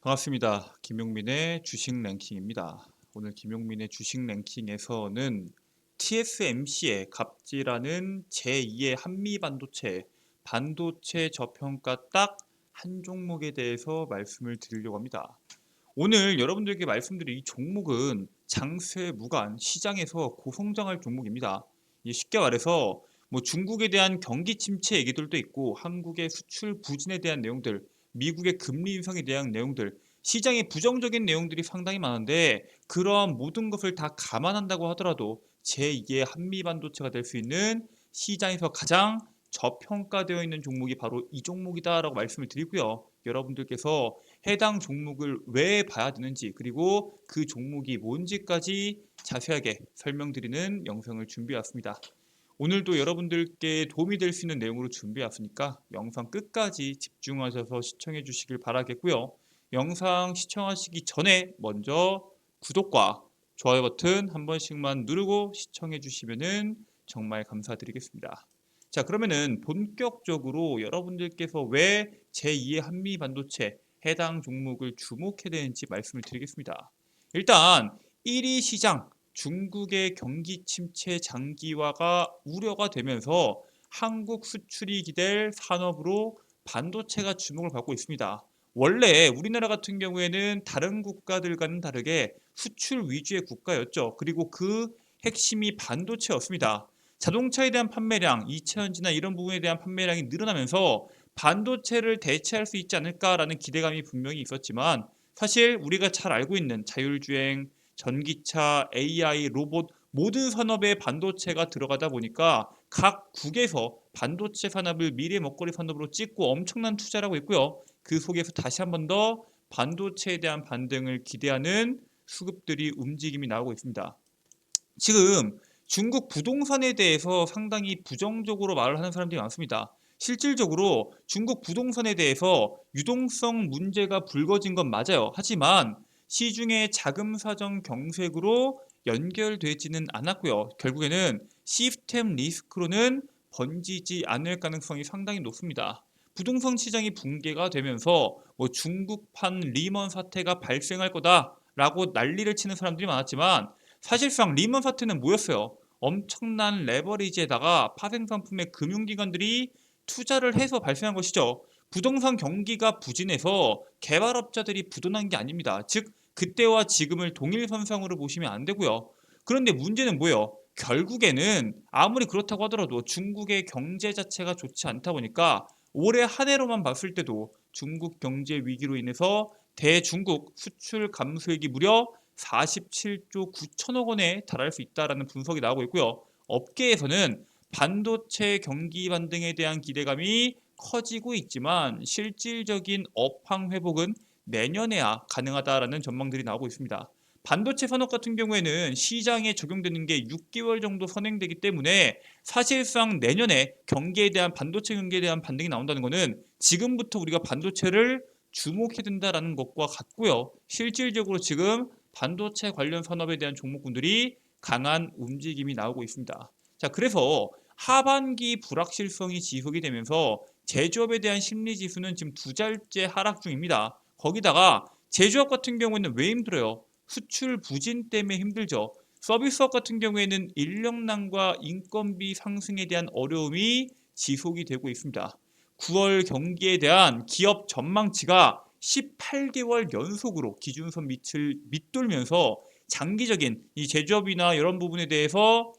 반갑습니다. 김용민의 주식 랭킹입니다. 오늘 김용민의 주식 랭킹에서는 TSMC의 갑질하는 제2의 한미 반도체 저평가 딱 한 종목에 대해서 말씀을 드리려고 합니다. 오늘 여러분들께 말씀드릴 이 종목은 장세 무관 시장에서 고성장할 종목입니다. 쉽게 말해서 중국에 대한 경기 침체 얘기들도 있고 한국의 수출 부진에 대한 내용들, 미국의 금리 인상에 대한 내용들, 시장의 부정적인 내용들이 상당히 많은데 그러한 모든 것을 다 감안한다고 하더라도 제2의 한미 반도체가 될 수 있는 시장에서 가장 저평가되어 있는 종목이 바로 이 종목이다라고 말씀을 드리고요. 여러분들께서 해당 종목을 왜 봐야 되는지 그리고 그 종목이 뭔지까지 자세하게 설명드리는 영상을 준비해왔습니다. 오늘도 여러분들께 도움이 될 수 있는 내용으로 준비해왔으니까 영상 끝까지 집중하셔서 시청해 주시길 바라겠고요. 영상 시청하시기 전에 먼저 구독과 좋아요 버튼 한 번씩만 누르고 시청해 주시면 정말 감사드리겠습니다. 자, 그러면은 본격적으로 여러분들께서 왜 제2의 한미 반도체 해당 종목을 주목해야 되는지 말씀을 드리겠습니다. 일단 1위 시장 중국의 경기 침체 장기화가 우려가 되면서 한국 수출이 기댈 산업으로 반도체가 주목을 받고 있습니다. 원래 우리나라 같은 경우에는 다른 국가들과는 다르게 수출 위주의 국가였죠. 그리고 그 핵심이 반도체였습니다. 자동차에 대한 판매량, 2차전지나 이런 부분에 대한 판매량이 늘어나면서 반도체를 대체할 수 있지 않을까라는 기대감이 분명히 있었지만 사실 우리가 잘 알고 있는 자율주행, 전기차, AI, 로봇 모든 산업에 반도체가 들어가다 보니까 각 국에서 반도체 산업을 미래 먹거리 산업으로 찍고 엄청난 투자를 하고 있고요. 그 속에서 다시 한 번 더 반도체에 대한 반등을 기대하는 수급들이 움직임이 나오고 있습니다. 지금 중국 부동산에 대해서 상당히 부정적으로 말을 하는 사람들이 많습니다. 실질적으로 중국 부동산에 대해서 유동성 문제가 불거진 건 맞아요. 하지만 시중의 자금 사정 경색으로 연결되지는 않았고요. 결국에는 시스템 리스크로는 번지지 않을 가능성이 상당히 높습니다. 부동산 시장이 붕괴가 되면서 중국판 리먼 사태가 발생할 거다라고 난리를 치는 사람들이 많았지만 사실상 리먼 사태는 뭐였어요? 엄청난 레버리지에다가 파생 상품의 금융기관들이 투자를 해서 발생한 것이죠. 부동산 경기가 부진해서 개발업자들이 부도난 게 아닙니다. 즉 그때와 지금을 동일선상으로 보시면 안 되고요. 그런데 문제는 뭐예요? 결국에는 아무리 그렇다고 하더라도 중국의 경제 자체가 좋지 않다 보니까 올해 한 해로만 봤을 때도 중국 경제 위기로 인해서 대중국 수출 감소액이 무려 47조 9천억 원에 달할 수 있다라는 분석이 나오고 있고요. 업계에서는 반도체 경기 반등에 대한 기대감이 커지고 있지만 실질적인 업황 회복은 내년에야 가능하다라는 전망들이 나오고 있습니다. 반도체 산업 같은 경우에는 시장에 적용되는 게 6개월 정도 선행되기 때문에 사실상 내년에 반도체 경기에 대한 반등이 나온다는 것은 지금부터 우리가 반도체를 주목해야 된다라는 것과 같고요. 실질적으로 지금 반도체 관련 산업에 대한 종목군들이 강한 움직임이 나오고 있습니다. 자, 그래서 하반기 불확실성이 지속이 되면서 제조업에 대한 심리 지수는 지금 두 달째 하락 중입니다. 거기다가 제조업 같은 경우에는 왜 힘들어요? 수출 부진 때문에 힘들죠. 서비스업 같은 경우에는 인력난과 인건비 상승에 대한 어려움이 지속이 되고 있습니다. 9월 경기에 대한 기업 전망치가 18개월 연속으로 기준선 밑을 밑돌면서 장기적인 이 제조업이나 이런 부분에 대해서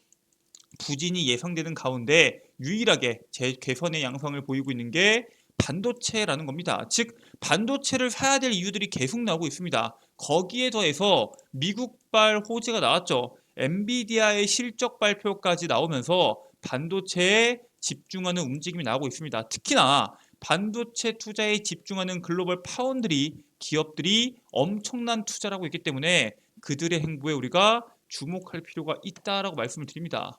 부진이 예상되는 가운데 유일하게 개선의 양상을 보이고 있는 게 반도체라는 겁니다. 즉 반도체를 사야 될 이유들이 계속 나오고 있습니다. 거기에 더해서 미국발 호재가 나왔죠. 엔비디아의 실적 발표까지 나오면서 반도체에 집중하는 움직임이 나오고 있습니다. 특히나 반도체 투자에 집중하는 글로벌 파운드리 기업들이 엄청난 투자를 하고 있기 때문에 그들의 행보에 우리가 주목할 필요가 있다라고 말씀을 드립니다.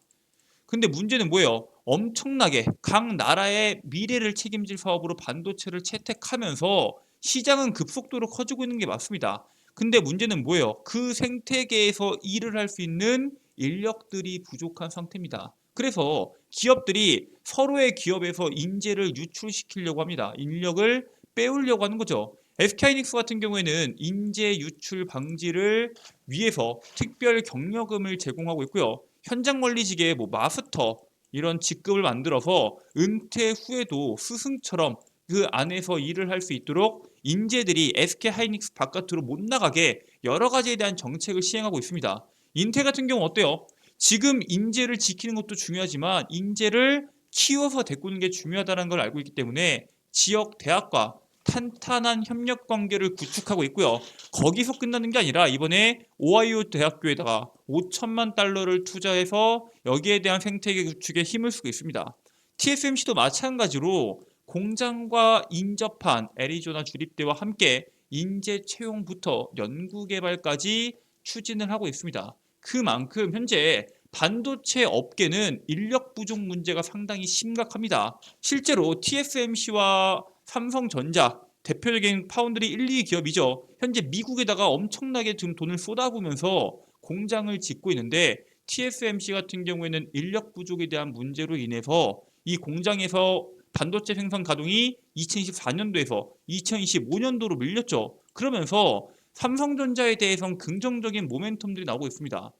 근데 문제는 뭐예요? 엄청나게 각 나라의 미래를 책임질 사업으로 반도체를 채택하면서 시장은 급속도로 커지고 있는 게 맞습니다. 근데 문제는 뭐예요? 그 생태계에서 일을 할 수 있는 인력들이 부족한 상태입니다. 그래서 기업들이 서로의 기업에서 인재를 유출시키려고 합니다. 인력을 빼오려고 하는 거죠. SK하이닉스 같은 경우에는 인재 유출 방지를 위해서 특별 경력금을 제공하고 있고요. 현장 원리직의 마스터 이런 직급을 만들어서 은퇴 후에도 스승처럼 그 안에서 일을 할 수 있도록 인재들이 SK하이닉스 바깥으로 못 나가게 여러 가지에 대한 정책을 시행하고 있습니다. 인텔 같은 경우 어때요? 지금 인재를 지키는 것도 중요하지만 인재를 키워서 데리고 오는 게 중요하다는 걸 알고 있기 때문에 지역 대학과 탄탄한 협력 관계를 구축하고 있고요. 거기서 끝나는 게 아니라 이번에 오하이오 대학교에다가 5천만 달러를 투자해서 여기에 대한 생태계 구축에 힘을 쓰고 있습니다. TSMC도 마찬가지로 공장과 인접한 애리조나 주립대와 함께 인재 채용부터 연구 개발까지 추진을 하고 있습니다. 그만큼 현재 반도체 업계는 인력 부족 문제가 상당히 심각합니다. 실제로 TSMC와 삼성전자 대표적인 파운드리 1, 2 기업이죠. 현재 미국에다가 엄청나게 지금 돈을 쏟아부으면서 공장을 짓고 있는데 TSMC 같은 경우에는 인력 부족에 대한 문제로 인해서 이 공장에서 반도체 생산 가동이 2024년도에서 2025년도로 밀렸죠. 그러면서 삼성전자에 대해서는 긍정적인 모멘텀들이 나오고 있습니다.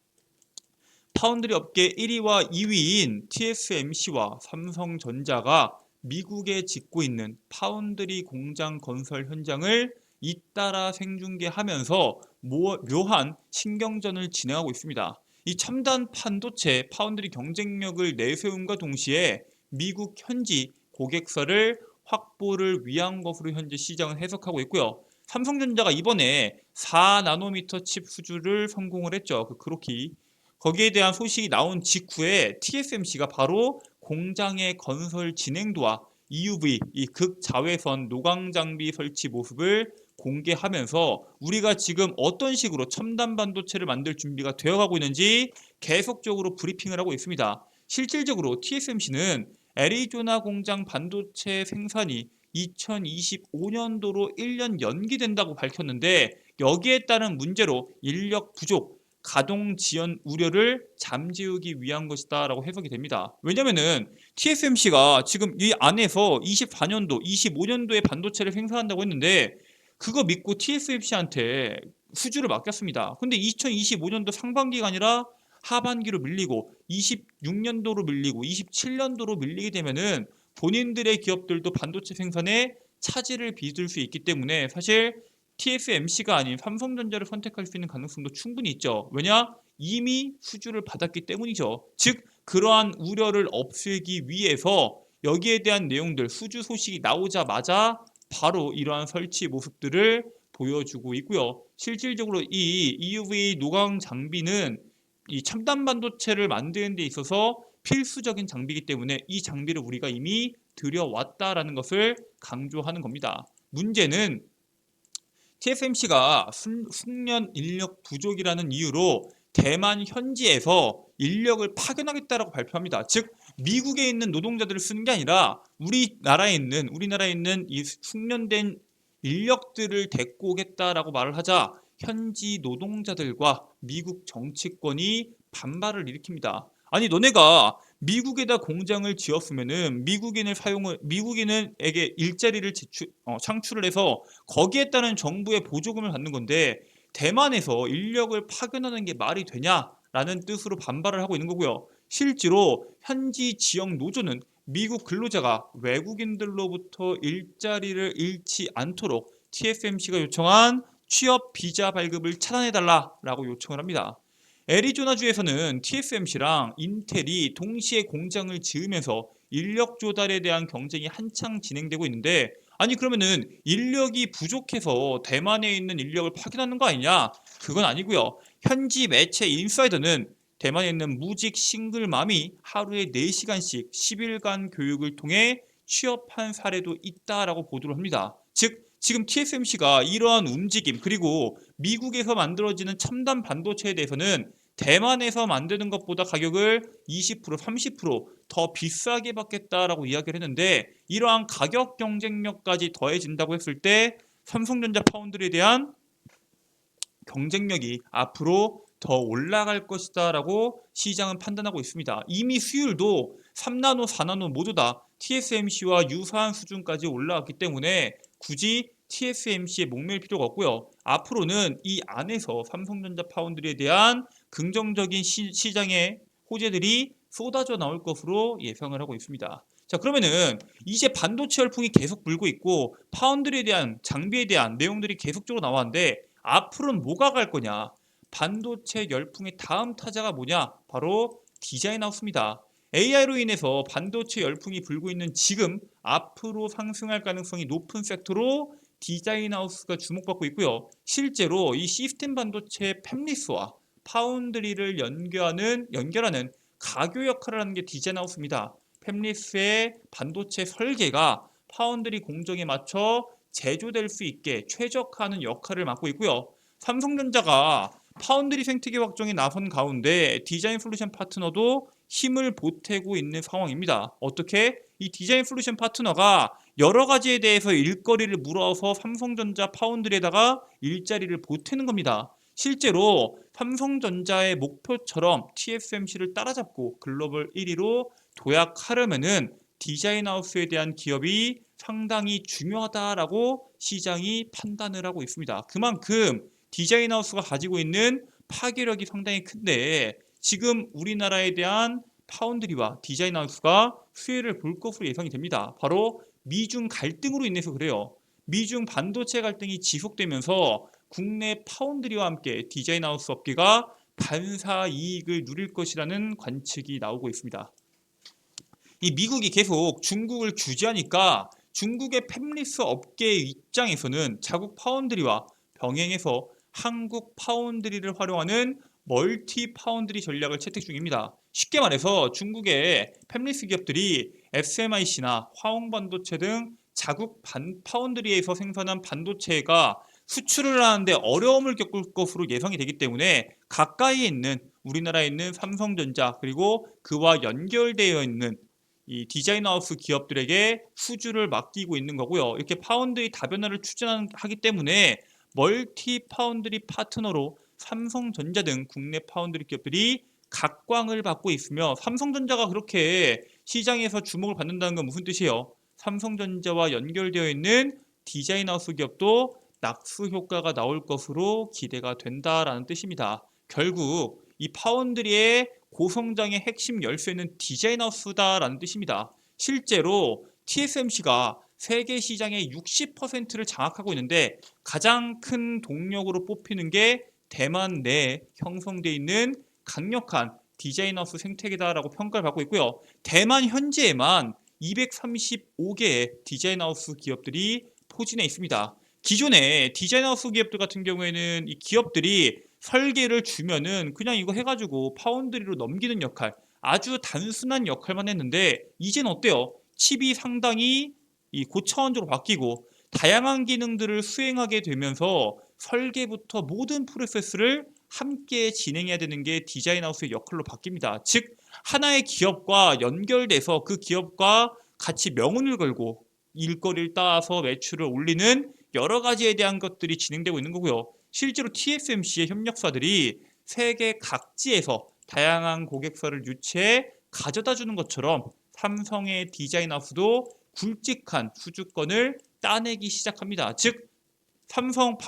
파운드리 업계 1위와 2위인 TSMC와 삼성전자가 미국에 짓고 있는 파운드리 공장 건설 현장을 잇따라 생중계하면서 묘한 신경전을 진행하고 있습니다. 이 첨단 반도체 파운드리 경쟁력을 내세움과 동시에 미국 현지 고객사를 확보를 위한 것으로 현재 시장은 해석하고 있고요. 삼성전자가 이번에 4나노미터 칩 수주를 성공을 했죠. 그 크로키. 거기에 대한 소식이 나온 직후에 TSMC가 바로 공장의 건설 진행도와 EUV, 이 극자외선 노광 장비 설치 모습을 공개하면서 우리가 지금 어떤 식으로 첨단 반도체를 만들 준비가 되어가고 있는지 계속적으로 브리핑을 하고 있습니다. 실질적으로 TSMC는 애리조나 공장 반도체 생산이 2025년도로 1년 연기된다고 밝혔는데 여기에 따른 문제로 인력 부족, 가동 지연 우려를 잠재우기 위한 것이다 라고 해석이 됩니다. 왜냐면은 TSMC가 지금 이 안에서 24년도, 25년도에 반도체를 생산한다고 했는데 그거 믿고 TSMC한테 수주를 맡겼습니다. 근데 2025년도 상반기가 아니라 하반기로 밀리고 26년도로 밀리고 27년도로 밀리게 되면은 본인들의 기업들도 반도체 생산에 차질을 빚을 수 있기 때문에 사실 TSMC가 아닌 삼성전자를 선택할 수 있는 가능성도 충분히 있죠. 왜냐? 이미 수주를 받았기 때문이죠. 즉 그러한 우려를 없애기 위해서 여기에 대한 내용들 수주 소식이 나오자마자 바로 이러한 설치 모습들을 보여주고 있고요. 실질적으로 이 EUV 노광 장비는 이 첨단 반도체를 만드는 데 있어서 필수적인 장비이기 때문에 이 장비를 우리가 이미 들여왔다라는 것을 강조하는 겁니다. 문제는 TSMC가 숙련 인력 부족이라는 이유로 대만 현지에서 인력을 파견하겠다라고 발표합니다. 즉 미국에 있는 노동자들을 쓰는 게 아니라 우리나라에 있는 이 숙련된 인력들을 데리고 오겠다라고 말을 하자 현지 노동자들과 미국 정치권이 반발을 일으킵니다. 아니 너네가 미국에다 공장을 지었으면은 미국인에게 일자리를 창출을 해서 거기에 따른 정부의 보조금을 받는 건데 대만에서 인력을 파견하는 게 말이 되냐라는 뜻으로 반발을 하고 있는 거고요. 실제로 현지 지역 노조는 미국 근로자가 외국인들로부터 일자리를 잃지 않도록 TSMC가 요청한 취업 비자 발급을 차단해달라라고 요청을 합니다. 애리조나주에서는 TSMC랑 인텔이 동시에 공장을 지으면서 인력 조달에 대한 경쟁이 한창 진행되고 있는데 아니 그러면은 인력이 부족해서 대만에 있는 인력을 파견하는 거 아니냐? 그건 아니고요. 현지 매체 인사이더는 대만에 있는 무직 싱글맘이 하루에 4시간씩 10일간 교육을 통해 취업한 사례도 있다라고 보도를 합니다. 즉 지금 TSMC가 이러한 움직임 그리고 미국에서 만들어지는 첨단 반도체에 대해서는 대만에서 만드는 것보다 가격을 20% 30%더 비싸게 받겠다라고 이야기를 했는데 이러한 가격 경쟁력까지 더해진다고 했을 때 삼성전자 파운드리에 대한 경쟁력이 앞으로 더 올라갈 것이다 라고 시장은 판단하고 있습니다. 이미 수율도 3나노, 4나노 모두 다 TSMC와 유사한 수준까지 올라왔기 때문에 굳이 TSMC에 목매일 필요가 없고요. 앞으로는 이 안에서 삼성전자 파운드리에 대한 긍정적인 시장의 호재들이 쏟아져 나올 것으로 예상을 하고 있습니다. 자, 그러면은 이제 반도체 열풍이 계속 불고 있고 파운드리에 대한 장비에 대한 내용들이 계속적으로 나왔는데 앞으로는 뭐가 갈 거냐? 반도체 열풍의 다음 타자가 뭐냐? 바로 디자인 하우스입니다. AI로 인해서 반도체 열풍이 불고 있는 지금 앞으로 상승할 가능성이 높은 섹터로 디자인 하우스가 주목받고 있고요. 실제로 이 시스템 반도체 팹리스와 파운드리를 연결하는 가교 역할을 하는 게 디자인 하우스입니다. 팹리스의 반도체 설계가 파운드리 공정에 맞춰 제조될 수 있게 최적화하는 역할을 맡고 있고요. 삼성전자가 파운드리 생태계 확정에 나선 가운데 디자인 솔루션 파트너도 힘을 보태고 있는 상황입니다. 어떻게? 이 디자인 솔루션 파트너가 여러 가지에 대해서 일거리를 물어서 삼성전자 파운드리에다가 일자리를 보태는 겁니다. 실제로 삼성전자의 목표처럼 TSMC를 따라잡고 글로벌 1위로 도약하려면은 디자인 하우스에 대한 기업이 상당히 중요하다라고 시장이 판단을 하고 있습니다. 그만큼 디자인 하우스가 가지고 있는 파괴력이 상당히 큰데 지금 우리나라에 대한 파운드리와 디자인 하우스가 수혜를 볼 것으로 예상이 됩니다. 바로 미중 갈등으로 인해서 그래요. 미중 반도체 갈등이 지속되면서 국내 파운드리와 함께 디자인 하우스 업계가 반사 이익을 누릴 것이라는 관측이 나오고 있습니다. 이 미국이 계속 중국을 규제하니까 중국의 팹리스 업계의 입장에서는 자국 파운드리와 병행해서 한국 파운드리를 활용하는 멀티 파운드리 전략을 채택 중입니다. 쉽게 말해서 중국의 팹리스 기업들이 SMIC나 화홍반도체 등 자국 파운드리에서 생산한 반도체가 수출을 하는데 어려움을 겪을 것으로 예상이 되기 때문에 가까이에 있는 우리나라에 있는 삼성전자 그리고 그와 연결되어 있는 이 디자인 하우스 기업들에게 수주를 맡기고 있는 거고요. 이렇게 파운드리 다변화를 추진하기 때문에 멀티 파운드리 파트너로 삼성전자 등 국내 파운드리 기업들이 각광을 받고 있으며 삼성전자가 그렇게 시장에서 주목을 받는다는 건 무슨 뜻이에요? 삼성전자와 연결되어 있는 디자인 하우스 기업도 낙수 효과가 나올 것으로 기대가 된다라는 뜻입니다. 결국 이 파운드리의 고성장의 핵심 열쇠는 디자인 하우스다라는 뜻입니다. 실제로 TSMC가 세계 시장의 60%를 장악하고 있는데 가장 큰 동력으로 뽑히는 게 대만 내에 형성되어 있는 강력한 디자인 하우스 생태계다라고 평가를 받고 있고요. 대만 현재에만 235개의 디자인 하우스 기업들이 포진해 있습니다. 기존의 디자인 하우스 기업들 같은 경우에는 이 기업들이 설계를 주면은 그냥 이거 해가지고 파운드리로 넘기는 역할, 아주 단순한 역할만 했는데 이젠 어때요? 칩이 상당히 이 고차원적으로 바뀌고 다양한 기능들을 수행하게 되면서 설계부터 모든 프로세스를 함께 진행해야 되는 게 디자인 하우스의 역할로 바뀝니다. 즉 하나의 기업과 연결돼서 그 기업과 같이 명운을 걸고 일거리를 따서 매출을 올리는 여러 가지에 대한 것들이 진행되고 있는 거고요. 실제로 TSMC의 협력사들이 세계 각지에서 다양한 고객사를 유치해 가져다 주는 것처럼 삼성의 디자인 하우스도 굵직한 수주권을 따내기 시작합니다. 즉 삼성의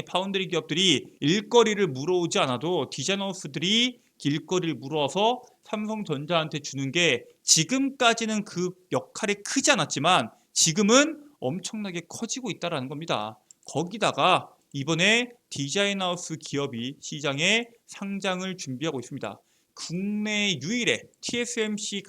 파운드리 기업들이 일거리를 물어오지 않아도 디자인 하우스들이 길거리를 물어서 삼성전자한테 주는 게 지금까지는 그 역할이 크지 않았지만 지금은 엄청나게 커지고 있다는 겁니다. 거기다가 이번에 디자인 하우스 기업이 시장에 상장을 준비하고 있습니다. 국내 유일의 TSMC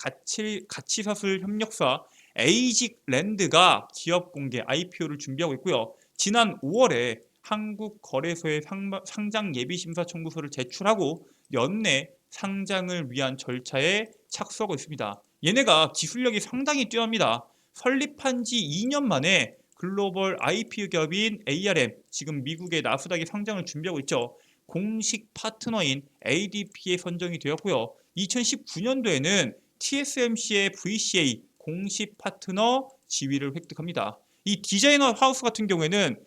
가치사슬 협력사 에이직랜드가 기업 공개 IPO를 준비하고 있고요. 지난 5월에 한국거래소에 상장 예비심사 청구서를 제출하고 연내 상장을 위한 절차에 착수하고 있습니다. 얘네가 기술력이 상당히 뛰어납니다. 설립한 지 2년 만에 글로벌 IPO 기업인 ARM, 지금 미국의 나스닥에 상장을 준비하고 있죠. 공식 파트너인 ADP에 선정이 되었고요. 2019년도에는 TSMC의 VCA 공식 파트너 지위를 획득합니다. 이 디자이너 하우스 같은 경우에는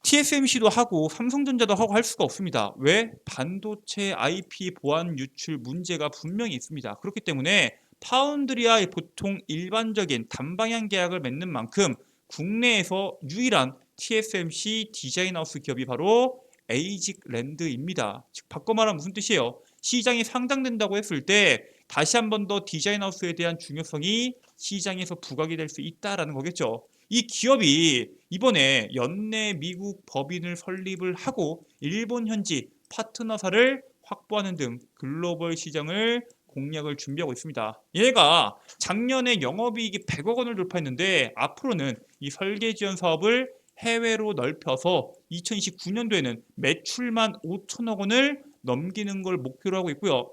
TSMC도 하고 삼성전자도 하고 할 수가 없습니다. 왜? 반도체 IP 보안 유출 문제가 분명히 있습니다. 그렇기 때문에 파운드리와 보통 일반적인 단방향 계약을 맺는 만큼 국내에서 유일한 TSMC 디자인하우스 기업이 바로 에이직랜드입니다. 즉 바꿔 말하면 무슨 뜻이에요? 시장이 상장된다고 했을 때 다시 한 번 더 디자인하우스에 대한 중요성이 시장에서 부각이 될 수 있다라는 거겠죠. 이 기업이 이번에 연내 미국 법인을 설립을 하고 일본 현지 파트너사를 확보하는 등 글로벌 시장을 공략을 준비하고 있습니다. 얘가 작년에 영업이익이 100억 원을 돌파했는데 앞으로는 이 설계 지원 사업을 해외로 넓혀서 2029년도에는 매출만 5천억 원을 넘기는 걸 목표로 하고 있고요.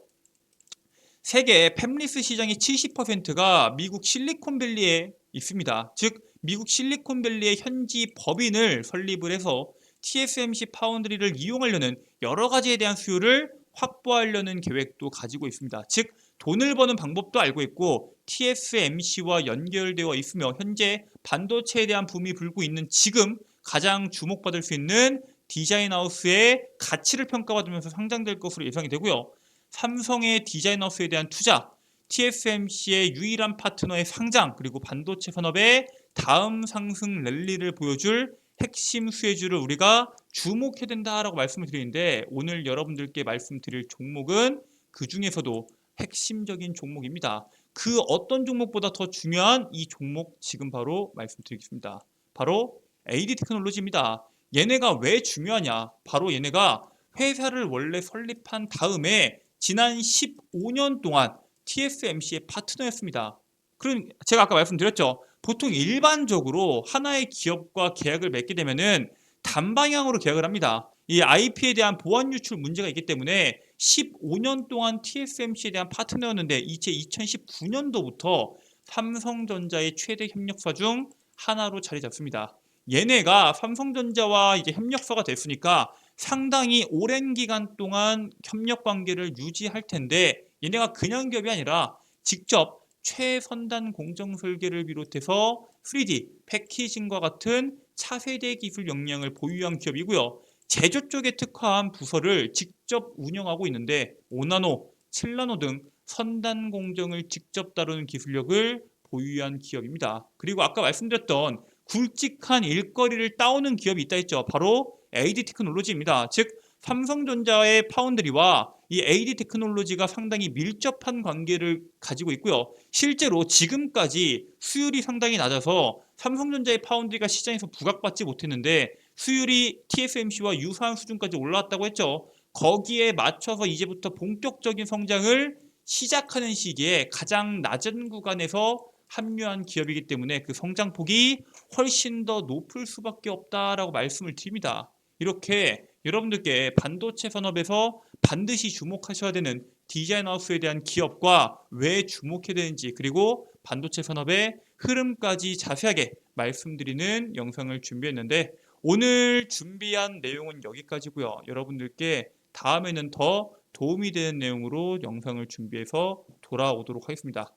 세계 팹리스 시장의 70%가 미국 실리콘밸리에 있습니다. 즉 미국 실리콘밸리의 현지 법인을 설립을 해서 TSMC 파운드리를 이용하려는 여러 가지에 대한 수요를 확보하려는 계획도 가지고 있습니다. 즉 돈을 버는 방법도 알고 있고 TSMC와 연결되어 있으며 현재 반도체에 대한 붐이 불고 있는 지금 가장 주목받을 수 있는 디자인하우스의 가치를 평가받으면서 상장될 것으로 예상이 되고요. 삼성의 디자인하우스에 대한 투자, TSMC의 유일한 파트너의 상장, 그리고 반도체 산업의 다음 상승 랠리를 보여줄 핵심 수혜주를 우리가 주목해야 된다라고 말씀을 드리는데 오늘 여러분들께 말씀드릴 종목은 그 중에서도 핵심적인 종목입니다. 그 어떤 종목보다 더 중요한 이 종목 지금 바로 말씀드리겠습니다. 바로 AD 테크놀로지입니다. 얘네가 왜 중요하냐? 바로 얘네가 회사를 원래 설립한 다음에 지난 15년 동안 TSMC의 파트너였습니다. 그럼 제가 아까 말씀드렸죠. 보통 일반적으로 하나의 기업과 계약을 맺게 되면은 단방향으로 계약을 합니다. 이 IP에 대한 보안 유출 문제가 있기 때문에 15년 동안 TSMC에 대한 파트너였는데 이제 2019년도부터 삼성전자의 최대 협력사 중 하나로 자리 잡습니다. 얘네가 삼성전자와 이제 협력사가 됐으니까 상당히 오랜 기간 동안 협력 관계를 유지할 텐데 얘네가 그냥 기업이 아니라 직접 최선단 공정 설계를 비롯해서 3D 패키징과 같은 차세대 기술 역량을 보유한 기업이고요. 제조 쪽에 특화한 부서를 직접 운영하고 있는데 5나노, 7나노 등 선단 공정을 직접 다루는 기술력을 보유한 기업입니다. 그리고 아까 말씀드렸던 굵직한 일거리를 따오는 기업이 있다 했죠. 바로 AD 테크놀로지입니다. 즉 삼성전자의 파운드리와 이 AD 테크놀로지가 상당히 밀접한 관계를 가지고 있고요. 실제로 지금까지 수율이 상당히 낮아서 삼성전자의 파운드리가 시장에서 부각받지 못했는데 수율이 TSMC와 유사한 수준까지 올라왔다고 했죠. 거기에 맞춰서 이제부터 본격적인 성장을 시작하는 시기에 가장 낮은 구간에서 합류한 기업이기 때문에 그 성장폭이 훨씬 더 높을 수밖에 없다라고 말씀을 드립니다. 이렇게 여러분들께 반도체 산업에서 반드시 주목하셔야 되는 디자인하우스에 대한 기업과 왜 주목해야 되는지 그리고 반도체 산업의 흐름까지 자세하게 말씀드리는 영상을 준비했는데 오늘 준비한 내용은 여기까지고요. 여러분들께 다음에는 더 도움이 되는 내용으로 영상을 준비해서 돌아오도록 하겠습니다.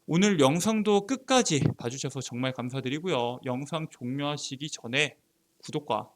오늘 영상도 끝까지 봐주셔서 정말 감사드리고요. 영상 종료하시기 전에 구독과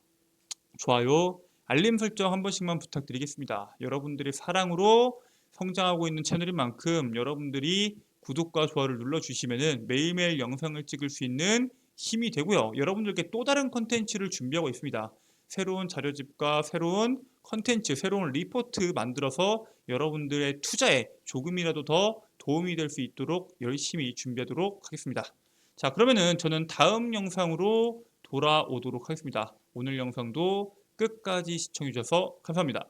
좋아요, 알림 설정 한 번씩만 부탁드리겠습니다. 여러분들의 사랑으로 성장하고 있는 채널인 만큼 여러분들이 구독과 좋아요를 눌러주시면 매일매일 영상을 찍을 수 있는 힘이 되고요. 여러분들께 또 다른 컨텐츠를 준비하고 있습니다. 새로운 자료집과 새로운 컨텐츠, 새로운 리포트 만들어서 여러분들의 투자에 조금이라도 더 도움이 될 수 있도록 열심히 준비하도록 하겠습니다. 자, 그러면은 저는 다음 영상으로 돌아오도록 하겠습니다. 오늘 영상도 끝까지 시청해 주셔서 감사합니다.